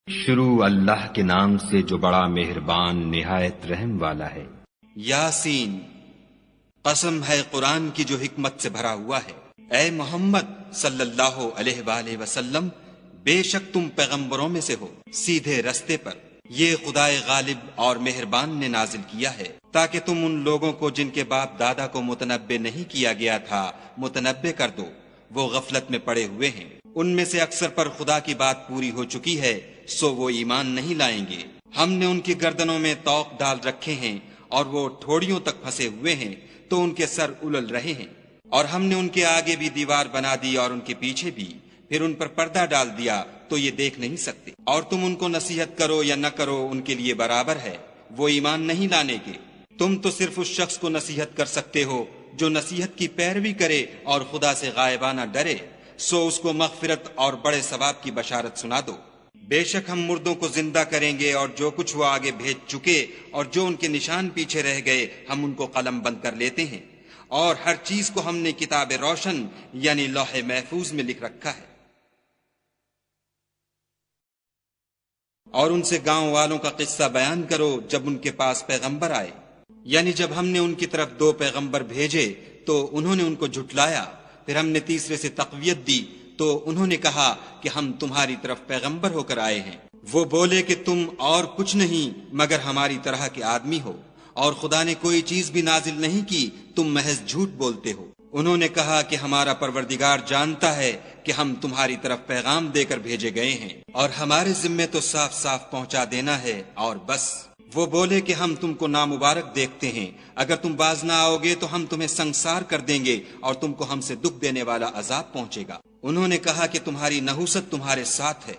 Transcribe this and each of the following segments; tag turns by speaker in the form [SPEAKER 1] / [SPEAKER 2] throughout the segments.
[SPEAKER 1] شروع اللہ کے نام سے جو بڑا مہربان نہایت رحم والا ہے۔
[SPEAKER 2] یاسین، قسم ہے قرآن کی جو حکمت سے بھرا ہوا ہے۔ اے محمد صلی اللہ علیہ وآلہ وسلم، بے شک تم پیغمبروں میں سے ہو سیدھے رستے پر۔ یہ خدائے غالب اور مہربان نے نازل کیا ہے تاکہ تم ان لوگوں کو جن کے باپ دادا کو متنبع نہیں کیا گیا تھا متنبع کر دو، وہ غفلت میں پڑے ہوئے ہیں۔ ان میں سے اکثر پر خدا کی بات پوری ہو چکی ہے، سو وہ ایمان نہیں لائیں گے۔ ہم نے ان کی گردنوں میں طوق ڈال رکھے ہیں اور وہ ٹھوڑیوں تک پھنسے ہوئے ہیں تو ان کے سر الل رہے ہیں، اور ہم نے ان کے آگے بھی دیوار بنا دی اور ان کے پیچھے بھی، پھر ان پر پردہ ڈال دیا تو یہ دیکھ نہیں سکتے۔ اور تم ان کو نصیحت کرو یا نہ کرو ان کے لیے برابر ہے، وہ ایمان نہیں لانے کے۔ تم تو صرف اس شخص کو نصیحت کر سکتے ہو جو نصیحت کی پیروی کرے اور خدا سے غائبانہ ڈرے، سو اس کو مغفرت اور بڑے ثواب کی بشارت سنا دو۔ بے شک ہم مردوں کو زندہ کریں گے، اور جو کچھ وہ آگے بھیج چکے اور جو ان کے نشان پیچھے رہ گئے ہم ان کو قلم بند کر لیتے ہیں، اور ہر چیز کو ہم نے کتاب روشن یعنی لوح محفوظ میں لکھ رکھا ہے۔ اور ان سے گاؤں والوں کا قصہ بیان کرو جب ان کے پاس پیغمبر آئے، یعنی جب ہم نے ان کی طرف 2 پیغمبر بھیجے تو انہوں نے ان کو جھٹلایا، پھر ہم نے تیسرے سے تقویت دی تو انہوں نے کہا کہ ہم تمہاری طرف پیغمبر ہو کر آئے ہیں۔ وہ بولے کہ تم اور کچھ نہیں مگر ہماری طرح کے آدمی ہو، اور خدا نے کوئی چیز بھی نازل نہیں کی، تم محض جھوٹ بولتے ہو۔ انہوں نے کہا کہ ہمارا پروردگار جانتا ہے کہ ہم تمہاری طرف پیغام دے کر بھیجے گئے ہیں، اور ہمارے ذمے تو صاف صاف پہنچا دینا ہے اور بس۔ وہ بولے کہ ہم تم کو نامبارک دیکھتے ہیں، اگر تم باز نہ آؤ گے تو ہم تمہیں سنگسار کر دیں گے اور تم کو ہم سے دکھ دینے والا عذاب پہنچے گا۔ انہوں نے کہا کہ تمہاری نحوست تمہارے ساتھ ہے،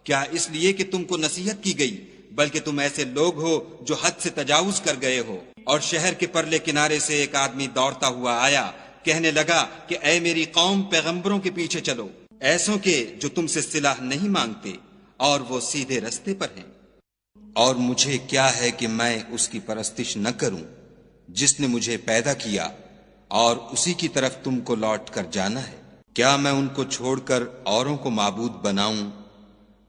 [SPEAKER 2] کیا اس لیے کہ تم کو نصیحت کی گئی؟ بلکہ تم ایسے لوگ ہو جو حد سے تجاوز کر گئے ہو۔ اور شہر کے پرلے کنارے سے ایک آدمی دوڑتا ہوا آیا، کہنے لگا کہ اے میری قوم، پیغمبروں کے پیچھے چلو، ایسوں کے جو تم سے صلاح نہیں مانگتے اور وہ سیدھے رستے پر ہیں۔ اور مجھے کیا ہے کہ میں اس کی پرستش نہ کروں جس نے مجھے پیدا کیا، اور اسی کی طرف تم کو لوٹ کر جانا ہے۔ کیا میں ان کو چھوڑ کر اوروں کو معبود بناؤں؟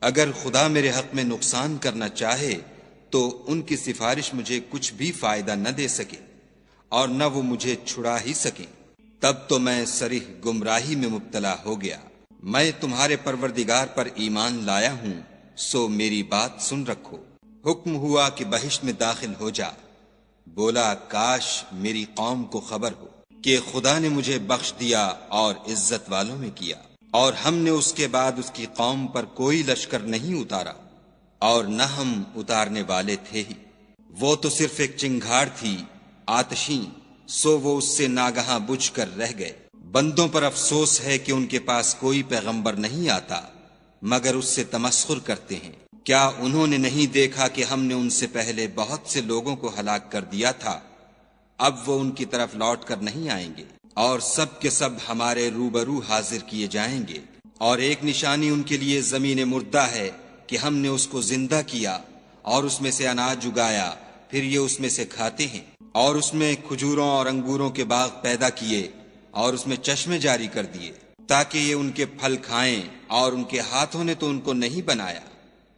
[SPEAKER 2] اگر خدا میرے حق میں نقصان کرنا چاہے تو ان کی سفارش مجھے کچھ بھی فائدہ نہ دے سکے، اور نہ وہ مجھے چھڑا ہی سکیں۔ تب تو میں صریح گمراہی میں مبتلا ہو گیا۔ میں تمہارے پروردگار پر ایمان لایا ہوں، سو میری بات سن رکھو۔ حکم ہوا کہ بہشت میں داخل ہو جا۔ بولا کاش میری قوم کو خبر ہو کہ خدا نے مجھے بخش دیا اور عزت والوں میں کیا، اور ہم نے اس کے بعد اس کی قوم پر کوئی لشکر نہیں اتارا، اور نہ ہم اتارنے والے تھے ہی۔ وہ تو صرف ایک چنگھاڑ تھی آتشیں، سو وہ اس سے ناگہاں بجھ کر رہ گئے۔ بندوں پر افسوس ہے کہ ان کے پاس کوئی پیغمبر نہیں آتا مگر اس سے تمسخر کرتے ہیں۔ کیا انہوں نے نہیں دیکھا کہ ہم نے ان سے پہلے بہت سے لوگوں کو ہلاک کر دیا تھا؟ اب وہ ان کی طرف لوٹ کر نہیں آئیں گے، اور سب کے سب ہمارے روبرو حاضر کیے جائیں گے۔ اور ایک نشانی ان کے لیے زمین مردہ ہے کہ ہم نے اس کو زندہ کیا اور اس میں سے اناج اگایا، پھر یہ اس میں سے کھاتے ہیں۔ اور اس میں کھجوروں اور انگوروں کے باغ پیدا کیے اور اس میں چشمے جاری کر دیے تاکہ یہ ان کے پھل کھائیں، اور ان کے ہاتھوں نے تو ان کو نہیں بنایا،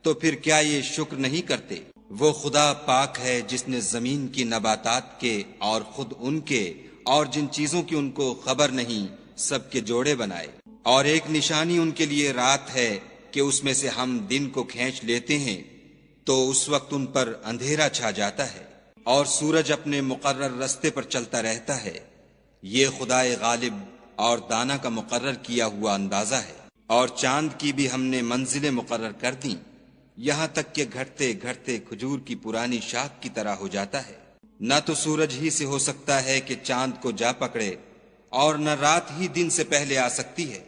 [SPEAKER 2] تو پھر کیا یہ شکر نہیں کرتے؟ وہ خدا پاک ہے جس نے زمین کی نباتات کے اور خود ان کے اور جن چیزوں کی ان کو خبر نہیں سب کے جوڑے بنائے۔ اور ایک نشانی ان کے لیے رات ہے کہ اس میں سے ہم دن کو کھینچ لیتے ہیں تو اس وقت ان پر اندھیرا چھا جاتا ہے، اور سورج اپنے مقرر رستے پر چلتا رہتا ہے۔ یہ خدائے غالب اور دانا کا مقرر کیا ہوا اندازہ ہے۔ اور چاند کی بھی ہم نے منزلیں مقرر کر دیں، یہاں تک کہ گھٹتے گھٹتے کھجور کی پرانی شاخ کی طرح ہو جاتا ہے۔ نہ تو سورج ہی سے ہو سکتا ہے کہ چاند کو جا پکڑے، اور نہ رات ہی دن سے پہلے آ سکتی ہے،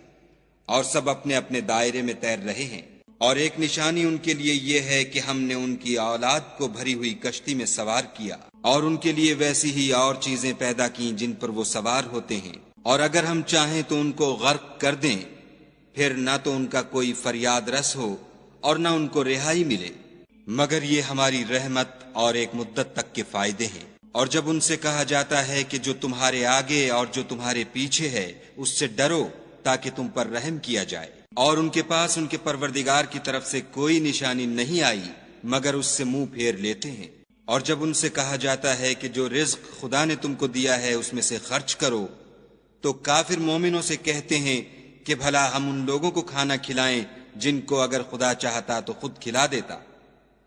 [SPEAKER 2] اور سب اپنے اپنے دائرے میں تیر رہے ہیں۔ اور ایک نشانی ان کے لیے یہ ہے کہ ہم نے ان کی اولاد کو بھری ہوئی کشتی میں سوار کیا، اور ان کے لیے ویسی ہی اور چیزیں پیدا کیں جن پر وہ سوار ہوتے ہیں، اور اگر ہم چاہیں تو ان کو غرق کر دیں، پھر نہ تو ان کا کوئی فریاد رس ہو اور نہ ان کو رہائی ملے، مگر یہ ہماری رحمت اور ایک مدت تک کے فائدے ہیں۔ اور جب ان سے کہا جاتا ہے کہ جو تمہارے آگے اور جو تمہارے پیچھے ہے اس سے ڈرو تاکہ تم پر رحم کیا جائے، اور ان کے پاس ان کے پروردگار کی طرف سے کوئی نشانی نہیں آئی مگر اس سے منہ پھیر لیتے ہیں۔ اور جب ان سے کہا جاتا ہے کہ جو رزق خدا نے تم کو دیا ہے اس میں سے خرچ کرو، تو کافر مومنوں سے کہتے ہیں کہ بھلا ہم ان لوگوں کو کھانا کھلائیں جن کو اگر خدا چاہتا تو خود کھلا دیتا،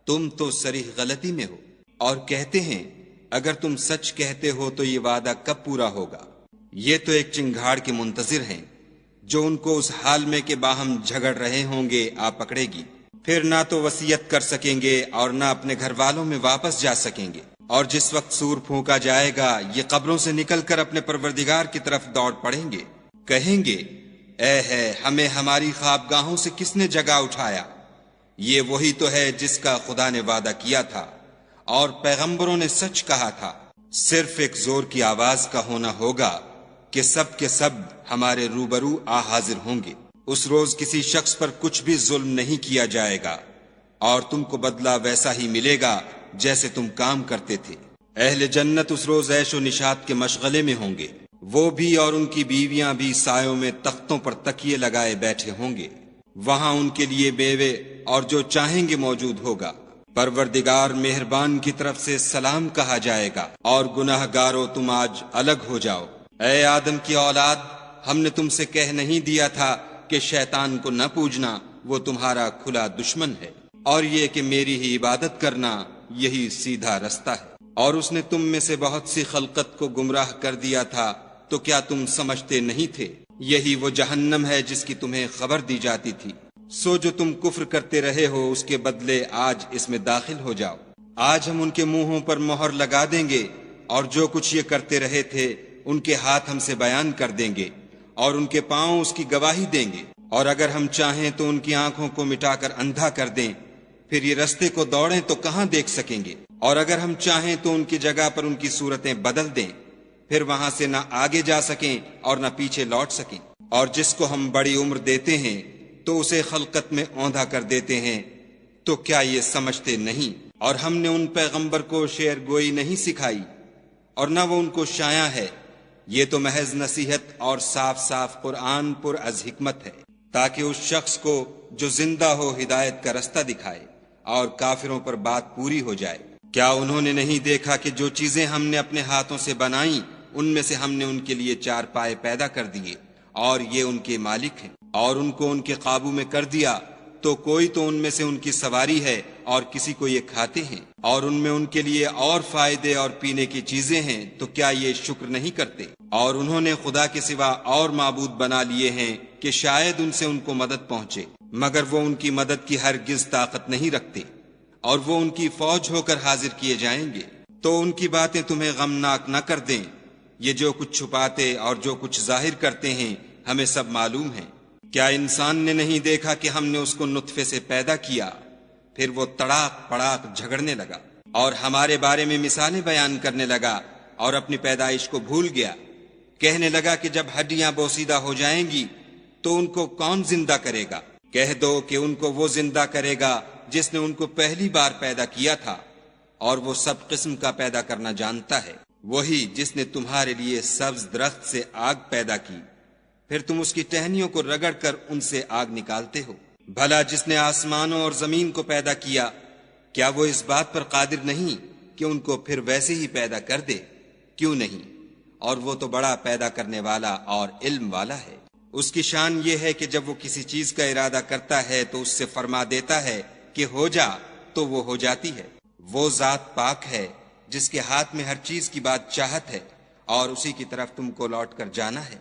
[SPEAKER 2] تم تو صریح غلطی میں ہو۔ اور کہتے ہیں اگر تم سچ کہتے ہو تو یہ وعدہ کب پورا ہوگا؟ یہ تو ایک چنگھاڑ کے منتظر ہیں جو ان کو اس حال میں کہ باہم جھگڑ رہے ہوں گے آ پکڑے گی، پھر نہ تو وصیت کر سکیں گے اور نہ اپنے گھر والوں میں واپس جا سکیں گے۔ اور جس وقت سور پھونکا جائے گا یہ قبروں سے نکل کر اپنے پروردگار کی طرف دوڑ پڑیں گے، کہیں گے اے ہے ہمیں ہماری خوابگاہوں سے کس نے جگا اٹھایا؟ یہ وہی تو ہے جس کا خدا نے وعدہ کیا تھا اور پیغمبروں نے سچ کہا تھا۔ صرف ایک زور کی آواز کا ہونا ہوگا کہ سب کے سب ہمارے روبرو آ حاضر ہوں گے۔ اس روز کسی شخص پر کچھ بھی ظلم نہیں کیا جائے گا اور تم کو بدلہ ویسا ہی ملے گا جیسے تم کام کرتے تھے۔ اہل جنت اس روز عیش و نشاط کے مشغلے میں ہوں گے، وہ بھی اور ان کی بیویاں بھی سایوں میں تختوں پر تکیے لگائے بیٹھے ہوں گے، وہاں ان کے لیے میوے اور جو چاہیں گے موجود ہوگا۔ پروردگار مہربان کی طرف سے سلام کہا جائے گا اور گناہ گارو تم آج الگ ہو جاؤ۔ اے آدم کی اولاد، ہم نے تم سے کہہ نہیں دیا تھا کہ شیطان کو نہ پوجنا، وہ تمہارا کھلا دشمن ہے، اور یہ کہ میری ہی عبادت کرنا یہی سیدھا رستہ ہے۔ اور اس نے تم میں سے بہت سی خلقت کو گمراہ کر دیا تھا، تو کیا تم سمجھتے نہیں تھے؟ یہی وہ جہنم ہے جس کی تمہیں خبر دی جاتی تھی۔ سو جو تم کفر کرتے رہے ہو اس کے بدلے آج اس میں داخل ہو جاؤ۔ آج ہم ان کے منہوں پر مہر لگا دیں گے اور جو کچھ یہ کرتے رہے تھے ان کے ہاتھ ہم سے بیان کر دیں گے اور ان کے پاؤں اس کی گواہی دیں گے۔ اور اگر ہم چاہیں تو ان کی آنکھوں کو مٹا کر اندھا کر دیں، پھر یہ رستے کو دوڑیں تو کہاں دیکھ سکیں گے؟ اور اگر ہم چاہیں تو ان کی جگہ پر ان کی صورتیں بدل دیں، پھر وہاں سے نہ آگے جا سکیں اور نہ پیچھے لوٹ سکیں۔ اور جس کو ہم بڑی عمر دیتے ہیں تو اسے خلقت میں اوندھا کر دیتے ہیں، تو کیا یہ سمجھتے نہیں؟ اور ہم نے ان پیغمبر کو شعر گوئی نہیں سکھائی اور نہ وہ ان کو شایع ہے، یہ تو محض نصیحت اور صاف صاف قرآن پر از حکمت ہے، تاکہ اس شخص کو جو زندہ ہو ہدایت کا رستہ دکھائے اور کافروں پر بات پوری ہو جائے۔ کیا انہوں نے نہیں دیکھا کہ جو چیزیں ہم نے اپنے ہاتھوں سے بنائیں ان میں سے ہم نے ان کے لیے چار پائے پیدا کر دیے اور یہ ان کے مالک ہیں، اور ان کو ان کے قابو میں کر دیا تو کوئی تو ان میں سے ان کی سواری ہے اور کسی کو یہ کھاتے ہیں، اور ان میں ان کے لیے اور فائدے اور پینے کی چیزیں ہیں، تو کیا یہ شکر نہیں کرتے؟ اور انہوں نے خدا کے سوا اور معبود بنا لیے ہیں کہ شاید ان سے ان کو مدد پہنچے، مگر وہ ان کی مدد کی ہرگز طاقت نہیں رکھتے، اور وہ ان کی فوج ہو کر حاضر کیے جائیں گے۔ تو ان کی باتیں تمہیں غمناک نہ کر دیں، یہ جو کچھ چھپاتے اور جو کچھ ظاہر کرتے ہیں ہمیں سب معلوم ہے۔ کیا انسان نے نہیں دیکھا کہ ہم نے اس کو نطفے سے پیدا کیا، پھر وہ تڑاک پڑاک جھگڑنے لگا اور ہمارے بارے میں مثالیں بیان کرنے لگا اور اپنی پیدائش کو بھول گیا، کہنے لگا کہ جب ہڈیاں بوسیدہ ہو جائیں گی تو ان کو کون زندہ کرے گا؟ کہہ دو کہ ان کو وہ زندہ کرے گا جس نے ان کو پہلی بار پیدا کیا تھا، اور وہ سب قسم کا پیدا کرنا جانتا ہے، وہی جس نے تمہارے لیے سبز درخت سے آگ پیدا کی، پھر تم اس کی ٹہنیوں کو رگڑ کر ان سے آگ نکالتے ہو۔ بھلا جس نے آسمانوں اور زمین کو پیدا کیا، کیا وہ اس بات پر قادر نہیں کہ ان کو پھر ویسے ہی پیدا کر دے؟ کیوں نہیں؟ اور وہ تو بڑا پیدا کرنے والا اور علم والا ہے۔ اس کی شان یہ ہے کہ جب وہ کسی چیز کا ارادہ کرتا ہے تو اس سے فرما دیتا ہے کہ ہو جا، تو وہ ہو جاتی ہے۔ وہ ذات پاک ہے جس کے ہاتھ میں ہر چیز کی بات چاہت ہے، اور اسی کی طرف تم کو لوٹ کر جانا ہے۔